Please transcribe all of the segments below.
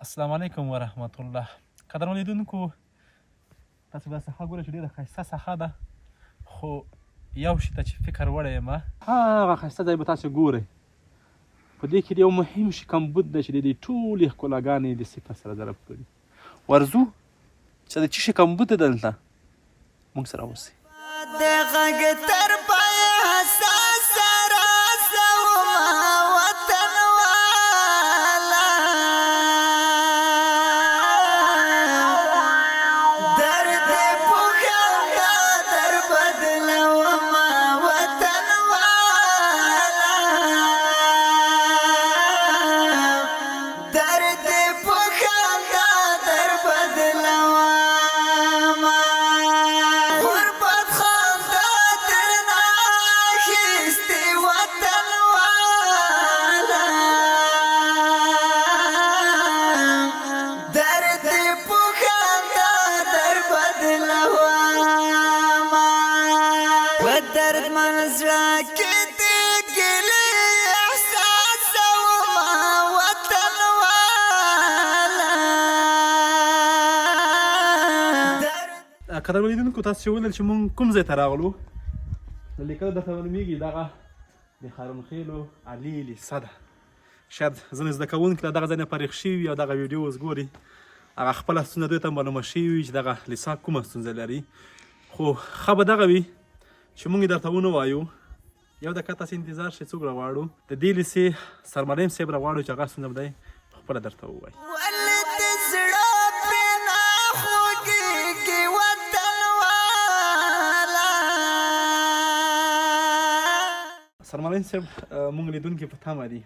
السلام علیکم ورحمت الله. قدرمن لیدونکو، تاسو به ساحه ګوره چې ډېره ښایسته ساحه ده، خو یو شي ته چې فکر وړی یم هغه ښایسته ځای به تاسو ګورئ. په دې کې یو مهم شي کمبود ده چې د دې ټولې ښکلاګانې د صفر سره ضرب کړي. ورځو چې د څه شي کمبود ده دلته موږ سره اوسئ. د غږ تر پایه حساس راسومه وطن والا درد پوښنده در بدلومه وطن والا درد پوښنده در بدلومه درد من زړه کې د ګیلې احساسومه وطن والا. قدرمن لیدونکو، تاسو چې ولیدل چې موږ کوم ځای ته راغلو، له لیکنه درته معلومیږي دغه د خیرنخیلو علي لیسه ده. شاید ځینې زده کوونکي له دغه ځای نه فارغ شوي او دغه ویډیو اوس ګوري، هغه خپله ستونزه دوی ته معلومه شوي وي چې دغه لیسه کومه ستونزه لري. خو ښه به دغه وي چې موږ یې درته ونه وایو. یو دقیقه تاسې انتظار شئ، څوک راغواړو د دې لیسې سرمعلم صاحب راغواړو چې هغه څنګه به دی پخپله درته ووایي. ولې د زړه پرې نه خوږېږي وطن والا. سرمعلم صاحب موږ لیدونکي په تمه دي،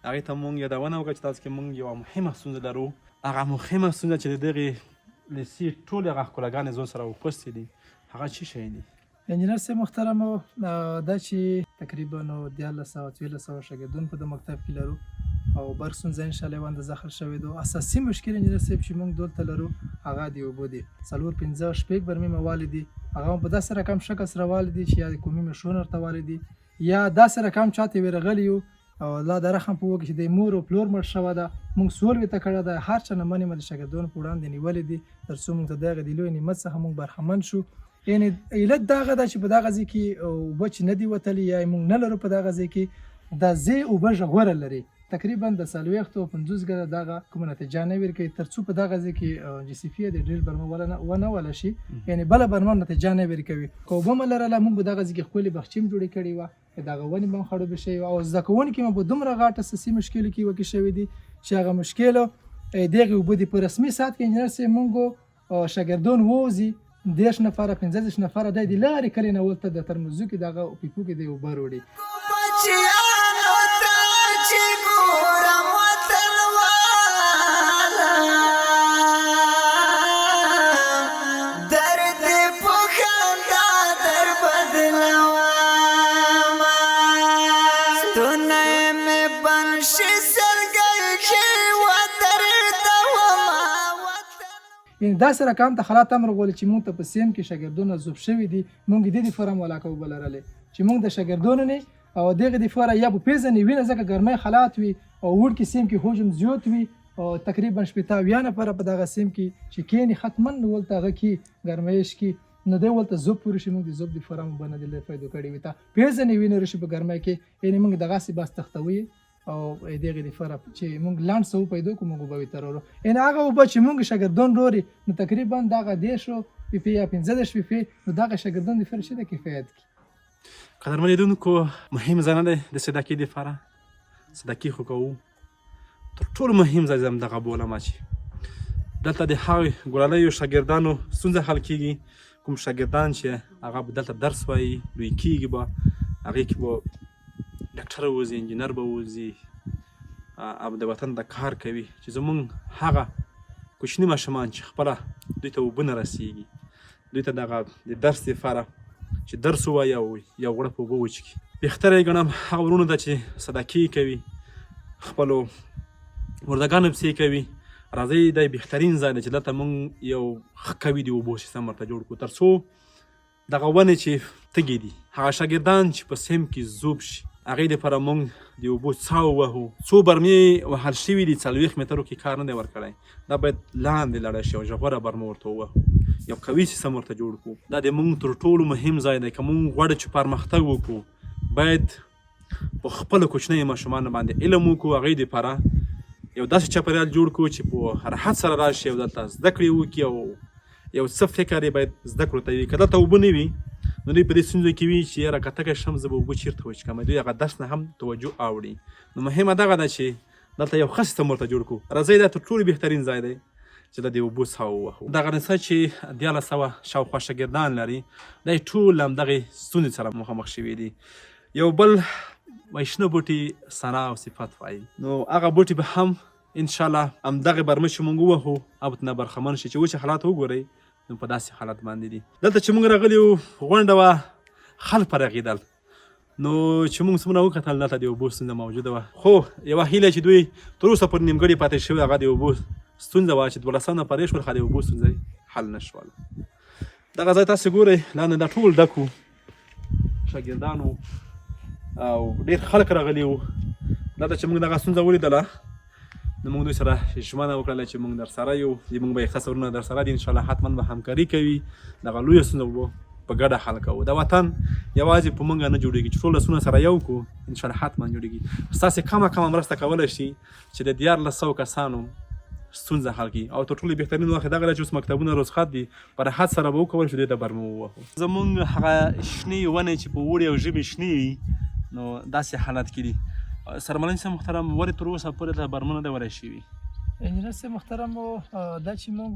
هغې ته موږ یادونه وکړه چې تاسو کې موږ یوه مهمه ستونزه لرو. هغه مهمه ستونزه چې د دغې لیسې ټولې هغه ښکلاګانې ځان سره وپستې دي، هغه څه شی دي؟ انجینر صاحب محترمو، دا چې تقریبا 1400 شاګردان په د مکتب کې لرو او برق ستونزه انشاءالله یوه اندازه حل شوې ده. اساسي مشکل انجینر صاحب چې موږ دلته لرو هغه د اوبو دي. 4-5 برمې موالې دي، هغه هم په داسې رقم شکل سره والې دي چې یا د کومي مشون ورته والې دي یا داسې رقم چاته وې رغلي یو او لا د رحم په وکړي چې د مور او پلور مړ شوی ده. موږ سول ورته کړی ده، هر چا نه منې د شاګردانو په وړاندې نیولې دي تر څو موږ ته د هغې د لوی نعمت څخه موږ برخمن شو. یعنې علت د هغه ده چې په دغه ځای کې اوبه چې نه دي وتلي یا موږ نه لرو په دغه ځای کې دا ځای اوبه ژغوره لري. تقریبا د 40 او 50 ګزه دغه کومه نتیجه نه ورکوي تر څو په دغه ځای کې جی سی پي د ډریل برمه ونه وله شي، یعنې بله برمه نتیجه نه ورکوي. که اوبه مو لرله موږ په دغه ځای کې ښکلې باغچې هم جوړې کړې وه، دغه ونې به هم خړوبې شوي وه او زده کوونکي مو په دومره غټ اساسي مشکلو کې وکې شوي دي چې هغه مشکلو دغې اوبه دي. په رسمي ساعت کې انجینر صاحب موږ شاګردان ووځي 10 نفره 15 نفره دی د لارې کلي نه ولته د ترموزو کې دغه پیپو کې دی اوبه وروړي. بچیانو ته چې ګورم وطن والا درد پوښنده در بدلومه ستونی مې بند شي سلګۍ کې ودردومه وطن. یعنې داسې رقم ته خلا تمر غواړي چې موږ ته په سیم کې شاګردونه ذوب شوي دي، موږ د دې دپاره ملاقه اوبه لرلې چې موږ د شاګردانو نه او دغې دپاره یا به پېژنې وینه ځکه ګرمۍ حالات وي او وړکي سیم کې حجم زیات وي او تقریبا 80 نفره په دغه سیم کې چې کښېني حتما ولته هغه کې ګرمایش کې نو دی ولته ذوب پورې شي. موږ د ذوب دپاره اوبه نه دي پیدا کړې وي ته پېژنې وینه راشي په ګرمۍ کې، یعنې موږ دغسې بس تختوي او دغې دپاره چې موږ لاند څه وپیدا کړو موږ اوبه ورته راوړو. یعنې هغه اوبه چې موږ شاګردان روري نو تقریبا دغه 10 پی یا 15 پی نو دغه شاګردان دپاره چې د کفایت کړي. قدرمن لیدونکو، مهم ځای نه دی د صداقي دپاره، صداقي خو کوو. تر ټولو مهم ځای زه همدغه بولم چې دلته د هغې ګلالیو شاګردانو ستونزه حل کېږي. کوم شاګردان چې هغه به دلته درس وایي لوی کېږي به هغې کې به ډاکټر ووځي، انجینر به ووځي او د وطن د کار کوي چې زمونږ هغه کوچني ماشومان چې خپله دوی ته اوبه نه رسېږي، دوی ته دغه د درس دپاره چې درس ووایي او یو غوړپ اوبه وچکي. بهتره یې ګڼم هغه ورونو ته چې صداقي کوي، خپلو مردګانو پسې کوي، راځئ دی بهترین ځای دی چې دلته موږ یو ښه کوي د اوبو سیستم ورته جوړ کړو تر څو دغه ونې چې تږې دي هغه شاګردان چې په سیم کې ذوب شي هغې دپاره موږ د اوبو څاو وهو. څو برمې وهل شوي دي 40 مترو کې کار نه دی ورکړی. دا باید لاندې لاړه شي او ژغوره برمه ورته ووهو، یو قوي سیستم ورته جوړ کړو. دا د موږ تر ټولو مهم ځای دی. که موږ غواړو چې پرمختګ وکړو باید په خپلو کوچنیو ماشومانو باندې علم وکړو. هغې دپاره یو داسې چاپېریال جوړ کړو چې په راحت سره راشي او دلته زده کړې وکړي او یو څه فکر یې باید زده کړو ته وي. که دلته اوبه نه وي نو دوی په دې ستونزو کې وي چې یاره که تږی شم زه به اوبه چېرته وچښم. دوی هغه درس نه هم توجه اوړي. نو مهمه دغه ده چې دلته یو ښه سیستم ورته جوړ کړو. راځئ دا تر ټولو بهترین ځای دی چې د اوبو څاو ووهو. دغه نصه چې 1300 شاوخوا شاګردان لري دا یې ټول همدغې ستونزې سره مخامخ شوي دي. یو بل وایي شنه بوټي ثنا او صفت وایي. نو هغه بوټي به هم انشاءالله همدغې برمه چې موږ ووهو هغه ته نه برخمن شي. چې وچې حالات وګورئ نو په داسې حالت باندې دي. دلته چې موږ راغلي وو غونډه وه، خلک په رغېدل. نو چې موږ څومره وکتل دلته د اوبو ستونزه موجوده وه. خو یوه هیله چې دوی تر اوسه پورې نیمګړې پاتې شوې هغه د اوبو ستونزه وه چې 1200 نفرې شول خو د اوبو ستونزه حل نه شول. دغه ځای تاسې ګورئ لاندې دا ټول ډک وو، شاګردان وو او ډېر خلک راغلي وو. دلته چې موږ دغه ستونزه ولیدله نو موږ دوی سره ژمنه وکړله چې موږ در سره یو، موږ به یې ښه صبرونه در سره دي. انشاءالله حتما به همکاري کوي، دغه لویه ستونزه به په ګډه حل کوو. د وطن یوازې په موږ نه جوړېږي چې ټول لاسونه سره یو کړو انشاءالله حتما جوړېږي. ستاسې کمه مرسته کولی شي چې د 1400 کسانو ستونزه حل کړي. او تر ټولو بهترین وخت دغه دی چې اوس مکتبونه رخصت دي، په راحت سره به وکولی شو دوی ته برمه ووهو. زموږ هغه شنې ونې چې په اوړي او ژمي شنې وي نو داسې حالت کې دي. سرمالنج صاحب محترم ولې تر اوسه پورې ته برمه نه دی وری شوي؟ انجینر صاحب محترم دا چې موږ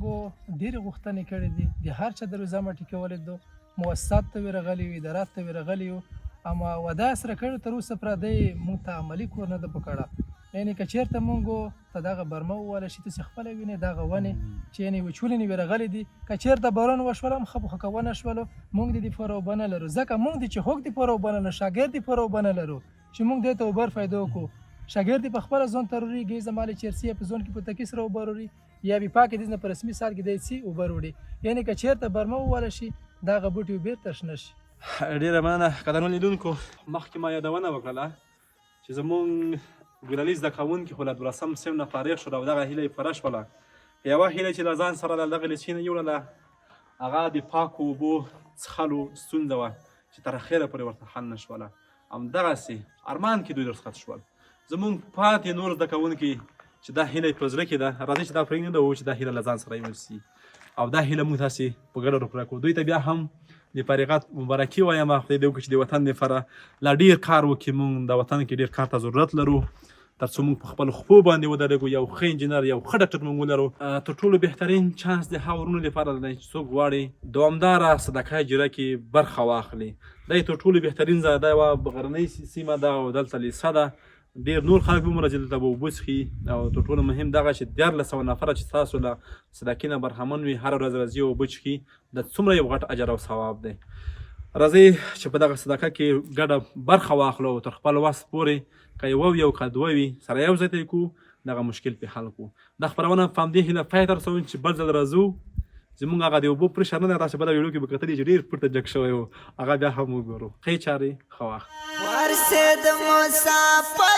ډېرې غوښتنې کړې دي د هر چا دروازه مه ټیکولې دو، مؤسسات ته وی راغلي وو، ادارات ته وی راغلي وو، اما وعده سره کړې تر اوسه پردی موږ ته عملي کور نه ده پکړه. یعنې که چېرته موږ ته دغه برمه وویله شي تاسې خپله وینئ دغه ونې چې یعنې وچولې نه وي راغلي دي. که چېرته باران وشول هم ښه ښه که ونه شولو موږ د دې پاره اوبه نه لرو، ځکه موږ د چې هوک د پاره اوبه نه لرو، شاګرد د پاره اوبه نه لرو چې موږ دې ته اوبه فایده وکړو. شاګرد په خپل ځون تروري ګیزه مال چرسي په ځون کې په تکي سره وبروري یا به پاک دي نه په رسمي سال کې دی سي وبروري. یعنی که چیرته برمه وواله شي دا غبوټي بیرته شنه شي. ډیره مننه قدرمن لیدونکو. مخکې ما یادونه وکړله چې زمونږ ګولالیز د کوونکي خو له 1200 سیم نه فارغ شول او دغه هیله یې پوره شوله. یوه هیله چې له ځان سره له دغه لیسې نه یوړله هغه د پاکو اوبو څښلو ستونزه وه چې تر اخره پورې ورته حل نه شوله. همدغسې ارمان کې دوی رخصت شول. زمونږ پاتې نور زده کوونکي چې دا هیله یې په زړه کې ده، راځئ چې دا پرېږدو چې دا هیله له ځان سره یوسي او دا هیله موږ تاسې په ګډه ورپوره کړو. دوی ته بیا هم د فارغت مبارکي وایم، خدای دې وکړي چې د وطن دپاره لا ډېر کار وکړي. موږ د وطن کې ډېر کار ته ضرورت لرو تر څو موږ په خپلو خپو باندې ودرېږو، یو ښه انجینر یو ښه ډاکټر موږ ولرو. تر ټولو بهترین چانس د هغو ورونو لپاره دی چې څوک غواړي دوامداره صدقه جریه کې برخه واخلي. دا یې تر ټولو بهترین ځای دی. یوه غرنۍ سیمه ده او دلته لیسه ده، ډېر نور خلک به ومره چې دلته به اوبه څښي. او تر ټولو مهم دغه چې 1400 نفره چې تاسو له صدقې نه برخمن وي هره ورځ راځي او اوبه څښي، دا څومره یو غټ اجر او ثواب دی. راځئ چې په دغه صدقه کې ګډه برخه واخلو او تر خپل وس پورې که یوه وي او که دوه وي سره یو ځای ته یې کړو دغه مشکل پرې حل کړو. دا خپرونه په همدې هیله پای ته رسوم چې بل ځل راځو زموږ هغه د اوبو پرېشر نه دی. تاسو بله ویډیو کې به کتلي چې ډېر پورته جګ شوی و، هغه بیا هم وګورو. ښې چارې ښه وخت. ورسېد مسافر